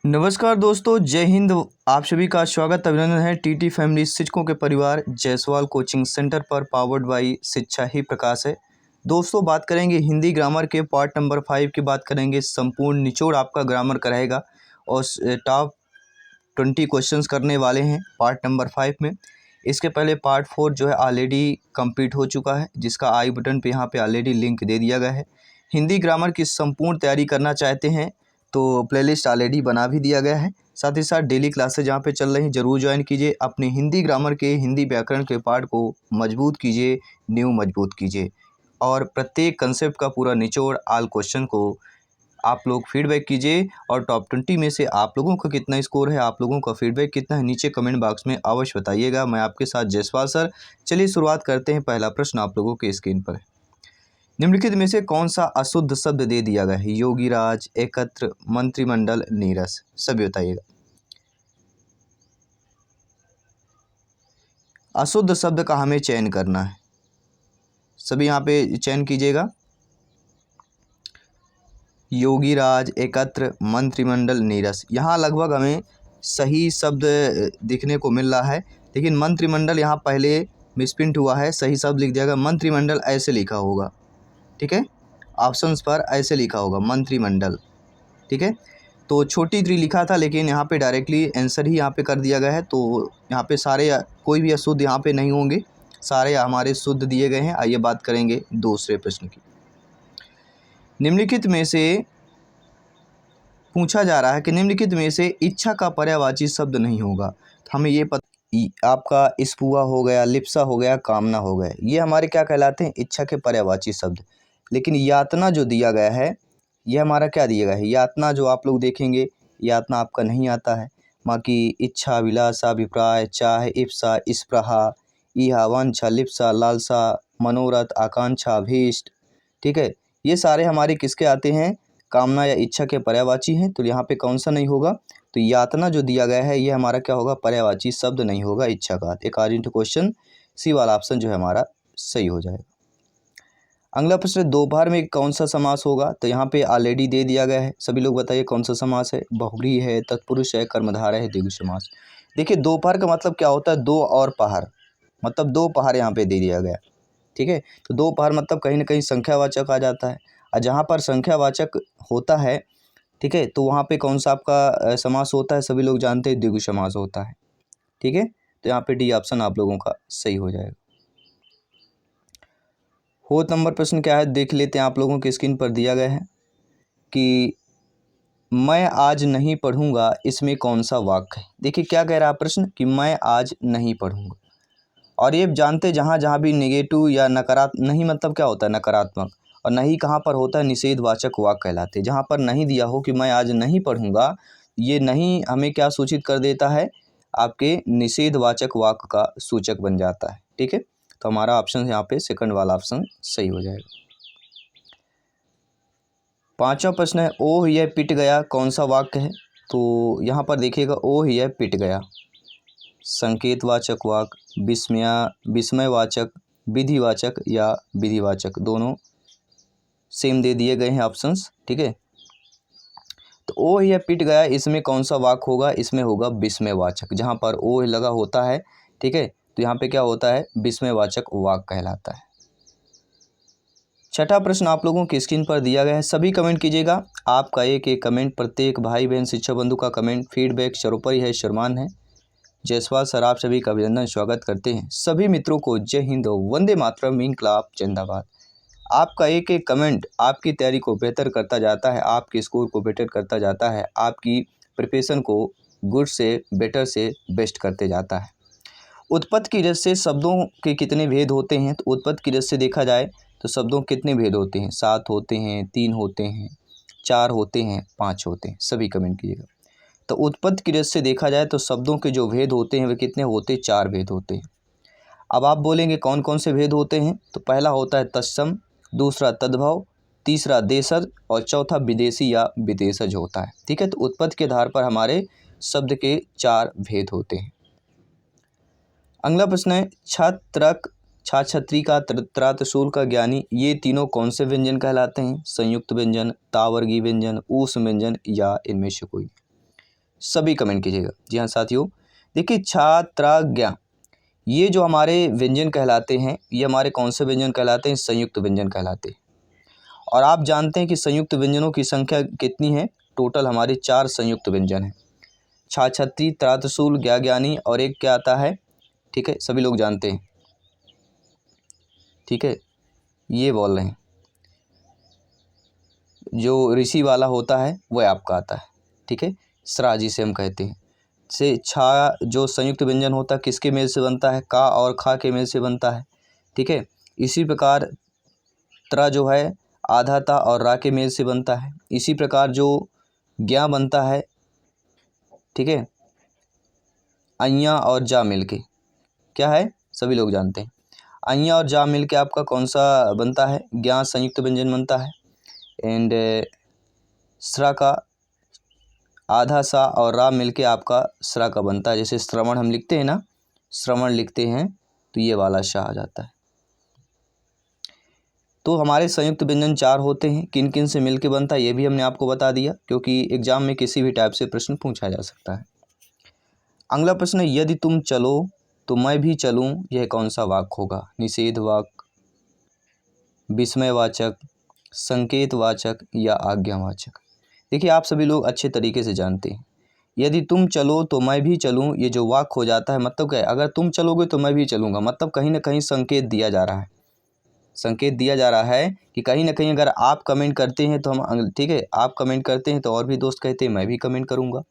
नमस्कार दोस्तों, जय हिंद। आप सभी का स्वागत अभिनंदन है टीटी फैमिली शिक्षकों के परिवार जायसवाल कोचिंग सेंटर पर, पावर्ड बाई शिक्षा ही प्रकाश है। दोस्तों, बात करेंगे हिंदी ग्रामर के पार्ट नंबर 5 की बात करेंगे। संपूर्ण निचोड़ आपका ग्रामर का रहेगा और टॉप 20 क्वेश्चंस करने वाले हैं पार्ट नंबर 5 में। इसके पहले पार्ट 4 जो है ऑलरेडी कंप्लीट हो चुका है, जिसका आई बटन पे यहाँ पे ऑलरेडी लिंक दे दिया गया है। हिंदी ग्रामर की संपूर्ण तैयारी करना चाहते हैं तो प्लेलिस्ट ऑलरेडी बना भी दिया गया है। साथ ही साथ डेली क्लासेस जहाँ पे चल रही हैं ज़रूर ज्वाइन कीजिए। अपने हिंदी ग्रामर के हिंदी व्याकरण के पार्ट को मजबूत कीजिए, न्यू मजबूत कीजिए और प्रत्येक कंसेप्ट का पूरा निचोड़ ऑल क्वेश्चन को आप लोग फीडबैक कीजिए। और टॉप 20 में से आप लोगों का कितना स्कोर है, आप लोगों का फीडबैक कितना है, नीचे कमेंट बॉक्स में अवश्य बताइएगा। मैं आपके साथ जायसवाल सर। चलिए शुरुआत करते हैं। पहला प्रश्न आप लोगों के स्क्रीन पर है। निम्नलिखित में से कौन सा अशुद्ध शब्द दे दिया गया है? योगीराज, एकत्र, मंत्रिमंडल, नीरस। सभी बताइएगा। अशुद्ध शब्द का हमें चयन करना है। सभी यहाँ पे चयन कीजिएगा। योगीराज, एकत्र, मंत्रिमंडल, नीरस। यहाँ लगभग हमें सही शब्द दिखने को मिल रहा है, लेकिन मंत्रिमंडल यहाँ पहले मिसप्रिंट हुआ है। सही शब्द लिख दिया गया। मंत्रिमंडल ऐसे लिखा होगा, ठीक है। ऑप्शंस पर ऐसे लिखा होगा मंत्रिमंडल, ठीक है। तो छोटी त्री लिखा था, लेकिन यहाँ पे डायरेक्टली आंसर ही यहाँ पे कर दिया गया है। तो यहाँ पे सारे कोई भी अशुद्ध यहाँ पे नहीं होंगे, सारे हमारे शुद्ध दिए गए हैं। आइए बात करेंगे दूसरे प्रश्न की। निम्नलिखित में से पूछा जा रहा है कि निम्नलिखित में से इच्छा का पर्यायवाची शब्द नहीं होगा। तो हमें ये आपका स्पुआ हो गया, लिप्सा हो गया, कामना हो गया, ये हमारे क्या कहलाते हैं? इच्छा के पर्यायवाची शब्द। लेकिन यातना जो दिया गया है, ये हमारा क्या दिया गया है? यातना जो आप लोग देखेंगे, यातना आपका नहीं आता है। बाकी इच्छा, अभिलाषा, अभिप्राय, चाह, इप्सा, स्पृहा, इहा, वांछा, लिप्सा, लालसा, मनोरथ, आकांक्षा, अभीष्ट, ठीक है। ये सारे हमारे किसके आते हैं? कामना या इच्छा के पर्यायवाची हैं। तो यहाँ पे कौन सा नहीं होगा? तो यातना जो दिया गया है, ये हमारा क्या होगा? पर्यायवाची शब्द नहीं होगा इच्छा का। अकॉर्डिंग टू क्वेश्चन सी वाला ऑप्शन जो है हमारा सही हो जाएगा। अगला प्रश्न, दोपहर में कौन सा समास होगा? तो यहाँ पे ऑलरेडी दे दिया गया है। सभी लोग बताइए कौन सा समास है? बहुब्रीहि है, तत्पुरुष है, कर्मधारय है, द्विगु समास। देखिए, दोपहर का मतलब क्या होता है? दो और पहर, मतलब दो पहर यहाँ पे दे दिया गया, ठीक है। तो दोपहर मतलब कहीं ना कहीं संख्यावाचक आ जाता है, और जहाँ पर संख्यावाचक होता है, ठीक है, तो वहाँ पे कौन सा आपका समास होता है? सभी लोग जानते हैं, द्विगु समास होता है, ठीक है। तो यहाँ पे डी ऑप्शन आप लोगों का सही हो जाएगा। फोर्थ नंबर प्रश्न क्या है, देख लेते हैं। आप लोगों की स्क्रीन पर दिया गया है कि मैं आज नहीं पढ़ूंगा, इसमें कौन सा वाक्य है? देखिए क्या कह रहा है प्रश्न, कि मैं आज नहीं पढ़ूंगा। और ये जानते, जहाँ जहाँ भी नेगेटिव या नकारात्मक, नहीं मतलब क्या होता है? नकारात्मक। और नहीं कहाँ पर होता है? निषेधवाचक वाक्य कहलाते हैं। जहाँ पर नहीं दिया हो कि मैं आज नहीं पढ़ूंगा, ये नहीं हमें क्या सूचित कर देता है? आपके निषेधवाचक वाक्य का सूचक बन जाता है, ठीक है। तो हमारा ऑप्शन यहाँ पे सेकंड वाला ऑप्शन सही हो जाएगा। पांचवा प्रश्न है, ओह यह पिट गया, कौन सा वाक्य है? तो यहाँ पर देखिएगा, ओह यह पिट गया संकेतवाचक वाक्य, विस्मयवाचक, विधिवाचक या विधिवाचक, दोनों सेम दे दिए गए हैं ऑप्शंस, ठीक है। तो ओह यह पिट गया, इसमें कौन सा वाक्य होगा? इसमें होगा विस्मयवाचक। जहाँ पर ओह लगा होता है, ठीक है, तो यहाँ पे क्या होता है? विस्मयवाचक वाक्य कहलाता है। छठा प्रश्न आप लोगों की स्क्रीन पर दिया गया है। सभी कमेंट कीजिएगा। आपका एक एक कमेंट, प्रत्येक भाई बहन शिक्षक बंधु का कमेंट, फीडबैक सर्वोपरि है, सम्मान है। जायसवाल सर आप सभी का अभिनंदन स्वागत करते हैं। सभी मित्रों को जय हिंद, वंदे मातरम, इनकलाब जिंदाबाद। आपका एक एक कमेंट आपकी तैयारी को बेहतर करता जाता है, आपके स्कोर को बेटर करता जाता है, आपकी प्रिपरेशन को गुड से बेटर से बेस्ट करते जाता है। उत्पत्ति की रस से शब्दों के कितने भेद होते हैं? तो उत्पत्ति की रस से देखा जाए तो शब्दों कितने भेद होते हैं? 7 होते हैं, 3 होते हैं, 4 होते हैं, 5 होते हैं। सभी कमेंट कीजिएगा। तो उत्पत्ति की दृष्टि से देखा जाए तो शब्दों के जो भेद होते हैं वे कितने होते हैं? 4 भेद होते हैं। अब आप बोलेंगे कौन कौन से भेद होते हैं? तो पहला होता है तत्सम, दूसरा तद्भव, तीसरा देशज और चौथा विदेशी या विदेशज होता है, ठीक है। तो उत्पत्ति के आधार पर हमारे शब्द के 4 भेद होते हैं। अगला प्रश्न है, छत्रक, छाछत्री का, त्रातशूल का, ज्ञानी, ये तीनों कौन से व्यंजन कहलाते हैं? संयुक्त व्यंजन, तावर्गीय व्यंजन, ऊष्म व्यंजन या इनमें से कोई? सभी कमेंट कीजिएगा। जी हाँ साथियों, देखिए छात्राज्ञा, ये जो हमारे व्यंजन कहलाते हैं, ये हमारे कौन से व्यंजन कहलाते हैं? संयुक्त व्यंजन कहलाते हैं। और आप जानते हैं कि संयुक्त व्यंजनों की संख्या कितनी है? टोटल हमारे 4 संयुक्त व्यंजन हैं। छा, छत्री, त्रातसूल, ज्ञा, ज्ञानी और एक क्या आता है? ठीक है, सभी लोग जानते हैं। ठीक है, ये बोल रहे हैं, जो ऋषि वाला होता है वह आपका आता है। ठीक है, स्रा जिसे हम कहते हैं। से छा जो संयुक्त व्यंजन होता है किसके मेल से बनता है? का और खा के मेल से बनता है। ठीक है, इसी प्रकार त्रा जो है आधा ता और रा के मेल से बनता है। इसी प्रकार जो ज्ञा बनता है, ठीक है, अइया और जा मिलके क्या है? सभी लोग जानते हैं। अइया और जा मिलके आपका कौन सा बनता है? ज्ञा संयुक्त व्यंजन बनता है। एंड स्रा का आधा सा और रा मिलके आपका स्रा का बनता है। जैसे श्रवण हम लिखते हैं ना, श्रवण लिखते हैं तो ये वाला शाह आ जाता है। तो हमारे संयुक्त व्यंजन 4 होते हैं। किन किन से मिलके बनता है ये भी हमने आपको बता दिया, क्योंकि एग्जाम में किसी भी टाइप से प्रश्न पूछा जा सकता है। अगला प्रश्न है, यदि तुम चलो तो मैं भी चलूं, यह कौन सा वाक्य होगा? निषेध वाक्य, विस्मयवाचक, संकेतवाचक या आज्ञावाचक? देखिए आप सभी लोग अच्छे तरीके से जानते हैं, यदि तुम चलो तो मैं भी चलूं, ये जो वाक्य हो जाता है मतलब क्या है? अगर तुम चलोगे तो मैं भी चलूंगा, मतलब कहीं ना कहीं संकेत दिया जा रहा है। संकेत दिया जा रहा है कि कहीं ना कहीं अगर आप कमेंट करते हैं तो हम, ठीक है, आप कमेंट करते हैं तो और भी दोस्त कहते हैं मैं भी कमेंट करूंगा।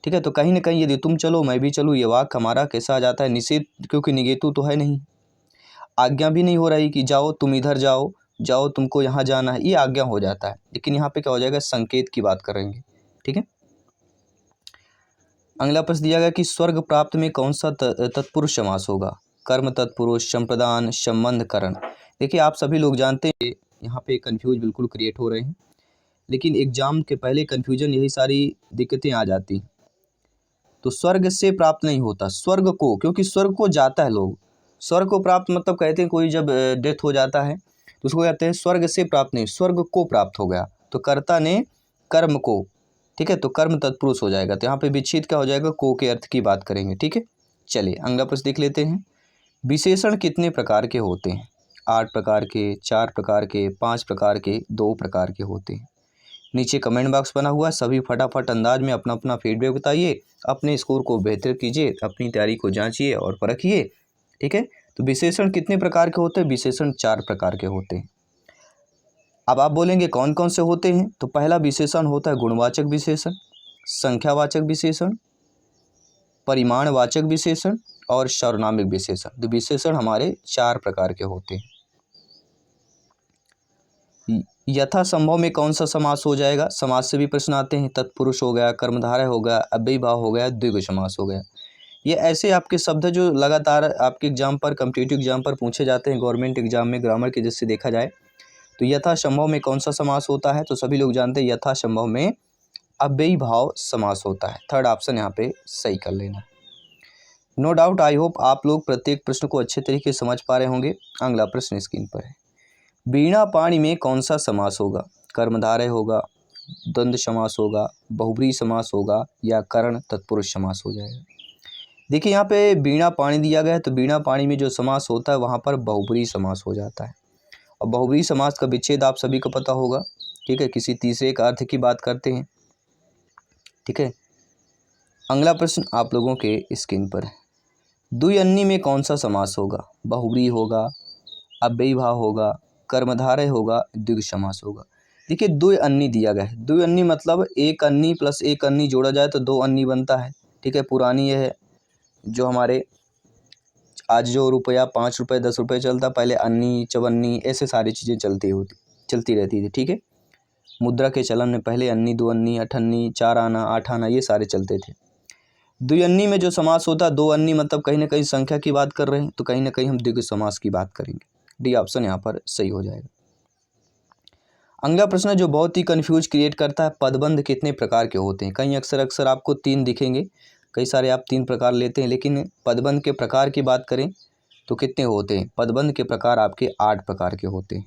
ठीक है, तो कहीं ना कहीं यदि तुम चलो मैं भी चलूँ, ये वाक्य हमारा कैसा आ जाता है? निषेध, क्योंकि निगेटिव तो है नहीं। आज्ञा भी नहीं हो रही कि जाओ तुम इधर जाओ, जाओ तुमको यहाँ जाना है, ये आज्ञा हो जाता है। लेकिन यहाँ पे क्या हो जाएगा? संकेत की बात करेंगे। ठीक है, अगला प्रश्न दिया गया कि स्वर्ग प्राप्त में कौन सा तत्पुरुष समास होगा? कर्म तत्पुरुष, संप्रदान, संबंध, करण। देखिए आप सभी लोग जानते हैं यहाँ पे कंफ्यूज बिल्कुल क्रिएट हो रहे हैं, लेकिन एग्जाम के पहले कंफ्यूजन यही सारी दिक्कतें आ जाती हैं। तो स्वर्ग से प्राप्त नहीं होता, स्वर्ग को, क्योंकि स्वर्ग को जाता है लोग। स्वर्ग को प्राप्त मतलब कहते हैं कोई जब डेथ हो जाता है तो उसको कहते हैं स्वर्ग से प्राप्त नहीं, स्वर्ग को प्राप्त हो गया। तो कर्ता ने कर्म को, ठीक है, तो कर्म तत्पुरुष हो जाएगा। तो यहाँ पे विच्छेद क्या हो जाएगा? को के अर्थ की बात करेंगे। ठीक है, चलिए अगला प्रश्न देख लेते हैं। विशेषण कितने प्रकार के होते हैं? 8 प्रकार के, 4 प्रकार के, 5 प्रकार के, 2 प्रकार के होते हैं। नीचे कमेंट बॉक्स बना हुआ है, सभी फटाफट अंदाज में अपना अपना फीडबैक बताइए, अपने स्कोर को बेहतर कीजिए, अपनी तैयारी को जांचिए और परखिए। ठीक है, तो विशेषण कितने प्रकार के होते हैं? विशेषण 4 प्रकार के होते हैं। अब आप बोलेंगे कौन कौन से होते हैं? तो पहला विशेषण होता है गुणवाचक विशेषण, संख्यावाचक विशेषण, परिमाणवाचक विशेषण और सर्वनामिक विशेषण। तो विशेषण हमारे 4 प्रकार के होते हैं। यथा संभव में कौन सा समास हो जाएगा? समास से भी प्रश्न आते हैं। तत्पुरुष हो गया, कर्मधारय हो गया, अव्ययी भाव हो गया, द्विगु समास हो गया। ये ऐसे आपके शब्द हैं जो लगातार आपके एग्जाम पर, कॉम्पिटिटिव एग्जाम पर पूछे जाते हैं, गवर्नमेंट एग्जाम में ग्रामर के जिससे देखा जाए। तो यथा संभव में कौन सा समास होता है? तो सभी लोग जानते हैं यथा संभव में अव्ययी भाव समास होता है। थर्ड ऑप्शन यहाँ पे सही कर लेना। नो डाउट, आई होप आप लोग प्रत्येक प्रश्न को अच्छे तरीके से समझ पा रहे होंगे। अगला प्रश्न स्क्रीन पर है, वीणा पाणी में कौन सा समास होगा? कर्मधारय होगा, द्वंद्व समास होगा, बहुब्रीहि समास होगा या करण तत्पुरुष समास हो जाएगा? देखिए यहाँ पे वीणा पाणी दिया गया है, तो वीणा पाणी में जो समास होता है वहाँ पर बहुब्रीहि समास हो जाता है। और बहुब्रीहि समास का विच्छेद आप सभी को पता होगा। ठीक है, किसी तीसरे का अर्थ की बात करते हैं। ठीक है, अगला प्रश्न आप लोगों के स्क्रीन पर है, द्विअन्नी में कौन सा समास होगा? बहुब्रीहि होगा, अव्ययी भाव होगा, कर्मधारय होगा, द्विगु समास होगा। देखिए द्विअन्नी दिया गया है। द्विअन्नी मतलब एक अन्नी प्लस एक अन्नी जोड़ा जाए तो 2 अन्नी बनता है। ठीक है, पुरानी ये है जो हमारे आज जो रुपया 5 रुपये 10 रुपये चलता, पहले अन्नी, चवन्नी, ऐसे सारी चीज़ें चलती रहती थी। ठीक है, मुद्रा के चलन में पहले अन्नी, 2 अन्नी, 8 अन्नी, 4 आना, 8 आना, ये सारे चलते थे। द्विअन्नी में जो समास होता है 2 अन्नी मतलब कहीं ना कहीं संख्या की बात कर रहे हैं, तो कहीं ना कहीं हम द्विगु समास की बात करेंगे। डी ऑप्शन यहाँ पर सही हो जाएगा। अगला प्रश्न जो बहुत ही कंफ्यूज क्रिएट करता है, पदबंध कितने प्रकार के होते हैं? कहीं अक्सर आपको 3 दिखेंगे, कई सारे आप 3 प्रकार लेते हैं, लेकिन पदबंध के प्रकार की बात करें तो कितने होते हैं? पदबंध के प्रकार आपके 8 प्रकार के होते हैं।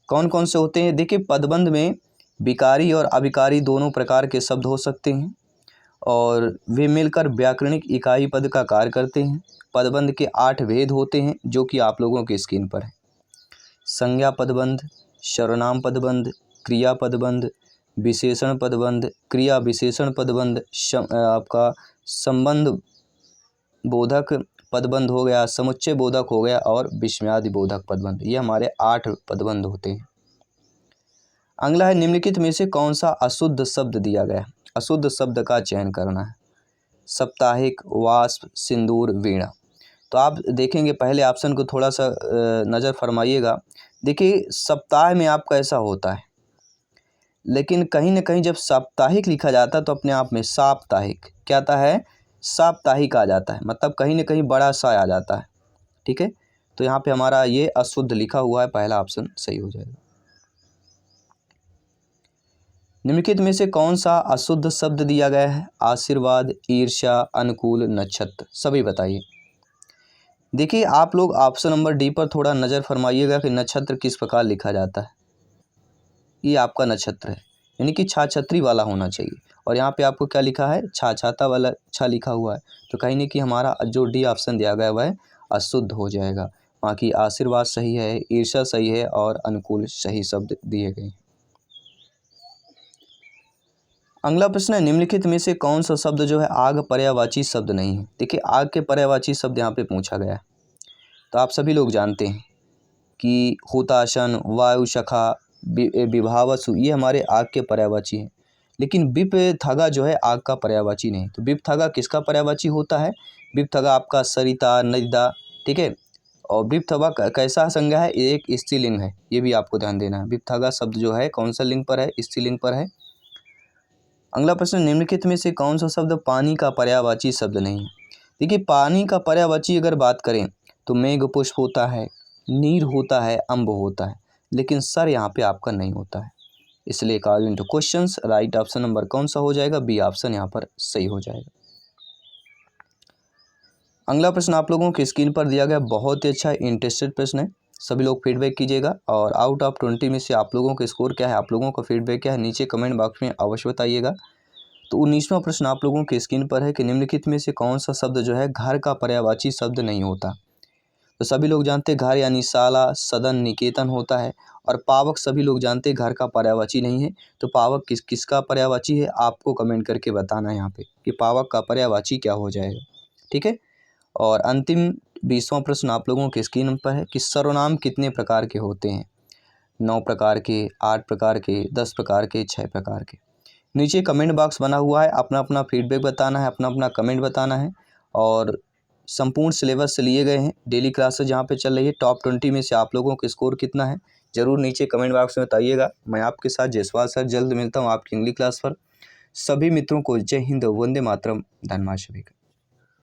कौन कौन से होते हैं? देखिए पदबंध में विकारी और अविकारी दोनों प्रकार के शब्द हो सकते हैं, और वे मिलकर व्याकरणिक इकाई पद का कार्य करते हैं। पदबंध के 8 भेद होते हैं जो कि आप लोगों की स्क्रीन पर है। संज्ञा पदबंध, सर्वनाम पदबंध, क्रिया पदबंध, विशेषण पदबंध, क्रिया विशेषण पदबंध, आपका संबंध बोधक पदबंध हो गया, समुच्चय बोधक हो गया और विस्मयादि बोधक पदबंध। ये हमारे 8 पदबंध होते हैं। अगला है निम्नलिखित में से कौन सा अशुद्ध शब्द दिया गया है। अशुद्ध शब्द का चयन करना है। साप्ताहिक, वाष्प, सिंदूर, वीणा। तो आप देखेंगे पहले ऑप्शन को थोड़ा सा नज़र फरमाइएगा। देखिए सप्ताह में आपका ऐसा होता है, लेकिन कहीं ना कहीं जब साप्ताहिक लिखा जाता है तो अपने आप में साप्ताहिक क्या आता है, साप्ताहिक आ जाता है, मतलब कहीं ना कहीं बड़ा सा आ जाता है। ठीक है, तो यहाँ पे हमारा ये अशुद्ध लिखा हुआ है, पहला ऑप्शन सही हो जाएगा। निम्नलिखित में से कौन सा अशुद्ध शब्द दिया गया है। आशीर्वाद, ईर्ष्या, अनुकूल, नक्षत्र। सभी बताइए। देखिए आप लोग ऑप्शन नंबर डी पर थोड़ा नज़र फरमाइएगा कि नक्षत्र किस प्रकार लिखा जाता है। ये आपका नक्षत्र है, यानी कि छा छतरी वाला होना चाहिए। और यहाँ पे आपको क्या लिखा है, छा छाता वाला छा लिखा हुआ है। तो कहीं नहीं कि हमारा जो डी ऑप्शन दिया गया वह अशुद्ध हो जाएगा। बाकी आशीर्वाद सही है, ईर्ष्या सही है और अनुकूल सही शब्द दिए गए। अगला प्रश्न है निम्नलिखित में से कौन सा शब्द जो है आग पर्यायवाची शब्द नहीं है। देखिए आग के पर्यायवाची शब्द यहाँ पे पूछा गया है। तो आप सभी लोग जानते हैं कि हुताशन, वायु शखा, विभावसु ये हमारे आग के पर्यायवाची हैं। लेकिन विप थगा जो है आग का पर्यायवाची नहीं। तो विप थगा किसका पर्यायवाची होता है। विप थगा आपका सरिता, नजदा। ठीक है, और विप थगा कैसा संज्ञा है, एक स्त्रीलिंग है, ये भी आपको ध्यान देना है। विप थगा शब्द जो है कौन सा लिंग पर है, स्त्रीलिंग पर है। अगला प्रश्न निम्नलिखित में से कौन सा शब्द पानी का पर्यायवाची शब्द नहीं है। देखिए पानी का पर्यायवाची अगर बात करें तो मेघ पुष्प होता है, नीर होता है, अम्ब होता है, लेकिन सर यहाँ पे आपका नहीं होता है। इसलिए according two questions right option number कौन सा हो जाएगा, बी ऑप्शन यहाँ पर सही हो जाएगा। अगला प्रश्न आप लोगों की स्क्रीन पर दिया गया, बहुत ही अच्छा इंटरेस्टेड प्रश्न है। सभी लोग फीडबैक कीजिएगा और आउट ऑफ 20 में से आप लोगों का स्कोर क्या है, आप लोगों का फीडबैक क्या है, नीचे कमेंट बॉक्स में अवश्य बताइएगा। तो 19वां प्रश्न आप लोगों की स्क्रीन पर है कि निम्नलिखित में से कौन सा शब्द जो है घर का पर्यायवाची शब्द नहीं होता। तो सभी लोग जानते हैं घर यानी शाला, सदन, निकेतन होता है। और पावक सभी लोग जानते हैं घर का पर्यायवाची नहीं है। तो पावक किसका पर्यायवाची है, आपको कमेंट करके बताना है यहाँ पे कि पावक का पर्यायवाची क्या हो जाएगा। ठीक है, और अंतिम 20वां प्रश्न आप लोगों के स्क्रीन पर है कि सर्वनाम कितने प्रकार के होते हैं। 9 प्रकार के, 8 प्रकार के, 10 प्रकार के, 6 प्रकार के। नीचे कमेंट बॉक्स बना हुआ है, अपना अपना फीडबैक बताना है, अपना अपना कमेंट बताना है। और संपूर्ण सिलेबस से लिए गए हैं, डेली क्लासेस जहाँ पे चल रही है। टॉप 20 में से आप लोगों का स्कोर कितना है ज़रूर नीचे कमेंट बॉक्स में बताइएगा। मैं आपके साथ जयसवाल सर जल्द मिलता हूँ आपकी इंग्लिश क्लास पर। सभी मित्रों को जय हिंद, वंदे मातरम, धन्यवाद सभी का।